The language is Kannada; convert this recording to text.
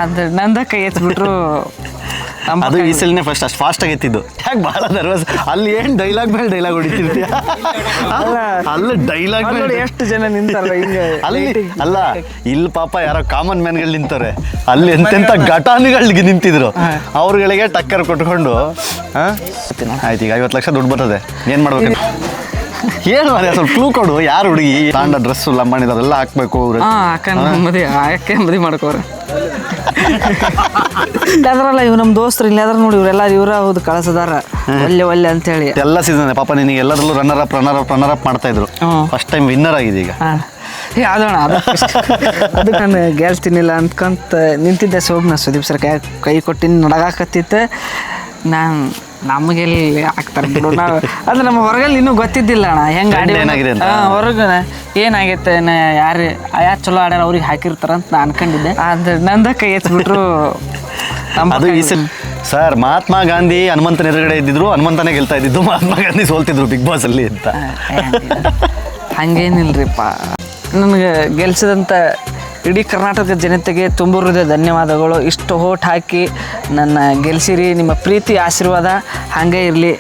ಅದು ನಂದ ಕೈ ಎತ್ಬಿಟ್ರು ಅದು ಈ ಸಲನೇ ಫಸ್ಟ್ ಅಷ್ಟು ಫಾಸ್ಟಾಗಿ ಎತ್ತಿದ್ದು. ಯಾಕೆ ಭಾಳ ನರ್ವಸ್? ಅಲ್ಲಿ ಏನು ಡೈಲಾಗ್ ಮೇಲೆ ಡೈಲಾಗ್ ಹೊಡಿತಿರ್ತೀಯ? ಅಲ್ಲ ಡೈಲಾಗ್ ನೋಡಿ ಎಷ್ಟು ಜನ ನಿಂತಾರ ಹಿಂಗೆ ಅಲ್ಲಿ ಅಲ್ಲ, ಇಲ್ಲಿ ಪಾಪ ಯಾರೋ ಕಾಮನ್ ಮ್ಯಾನ್ಗಳು ನಿಂತವ್ರೆ, ಅಲ್ಲಿ ಎಂತೆಂಥ ಘಟಾನುಗಳಿಗೆ ನಿಂತಿದ್ರು, ಅವ್ರುಗಳಿಗೆ ಟಕ್ಕರ್ ಕೊಟ್ಕೊಂಡು ಆಯ್ತು ಈಗ 50 ಲಕ್ಷ ದುಡ್ಡು ಬರ್ತದೆ, ಏನು ಮಾಡ್ಬೇಕು? ಏನು ಮಾರ್ರೆ ಸ್ವಲ್ಪ ಕ್ಲೂ ಕೊಡು. ಯಾರು ಹುಡುಗಿ ತಾಂಡ ಡ್ರೆಸ್ಸು ಲಂಬಾಣಿ ಅದೆಲ್ಲ ಹಾಕ್ಬೇಕು? ಅಕ್ಕ ಮದುವೆ ಮಾಡ್ಕೋರ ಅದ್ರಲ್ಲ ಇವ್ ನಮ್ಮ ದೋಸ್ತರು ಇಲ್ಲಿ ಅದ್ರ ನೋಡಿ ಇವರೆಲ್ಲ ಇವ್ರ ಹೌದು ಕಳ್ಸದಾರ ಒಲ್ಲೆ ಅಂತೇಳಿ ಎಲ್ಲ ಸೀಸನ್ ಪಾಪ ನಿನಗೆ ಎಲ್ಲದರಲ್ಲೂ ರನ್ನರ್ ಅಪ್ ಮಾಡ್ತಾ ಇದ್ರು. ಫಸ್ಟ್ ಟೈಮ್ ವಿನ್ನರ್ ಆಗಿದೆ ಈಗ. ಅದೋಣ ಅದಕ್ಕೆ ನಾನು ಗೆಲ್ತೀನಿಲ್ಲ ಅಂದ್ಕೊಂತ ನಿಂತಿದ್ದೆ. ಸೋಮ್ನ ಸುದೀಪ್ ಸರ್ ಕೈ ಕೊಟ್ಟಿನಿ ನಡಗಾಕತ್ತಿತ್ತು. ನಾನು ನಮಗೆಲ್ಲಿ ಹಾಕ್ತಾರೆ ಬಿಡು, ನಾವು ಅಂದ್ರೆ ನಮ್ಮ ಹೊರಗಲ್ಲಿ ಇನ್ನೂ ಗೊತ್ತಿದ್ದಿಲ್ಲ ಅಣ್ಣ ಹೆಂಗೆ ಆಡಿ ಹೊರಗೆ ಏನಾಗೈತೆ ಯಾರು ಚಲೋ ಆಡ್ಯಾರ ಅವ್ರಿಗೆ ಹಾಕಿರ್ತಾರಂತ ನಾ ಅನ್ಕೊಂಡಿದ್ದೆ. ಅದು ನಂದ ಕೈ ಎತ್ಬಿಟ್ರು. ಅದು ಈ ಸರ್ ಮಹಾತ್ಮ ಗಾಂಧಿ ಹನುಮಂತನ ಎದುರುಗಡೆ ಇದ್ದಿದ್ರು, ಹನುಮಂತನೇ ಗೆಲ್ತಾ ಇದ್ದಿದ್ದು, ಮಹಾತ್ಮ ಗಾಂಧಿ ಸೋಲ್ತಿದ್ರು ಬಿಗ್ ಬಾಸ್ ಅಲ್ಲಿ ಅಂತ. ಹಂಗೇನಿಲ್ರಿಪ್ಪ. ನನಗೆ ಗೆಲ್ಸಿದಂಥ ಇಡೀ ಕರ್ನಾಟಕದ ಜನತೆಗೆ ತುಂಬ ಹೃದಯ ಧನ್ಯವಾದಗಳು. ಇಷ್ಟು ಓಟ್ ಹಾಕಿ ನನ್ನ ಗೆಲ್ಸಿರಿ. ನಿಮ್ಮ ಪ್ರೀತಿ ಆಶೀರ್ವಾದ ಹಾಗೆ ಇರಲಿ.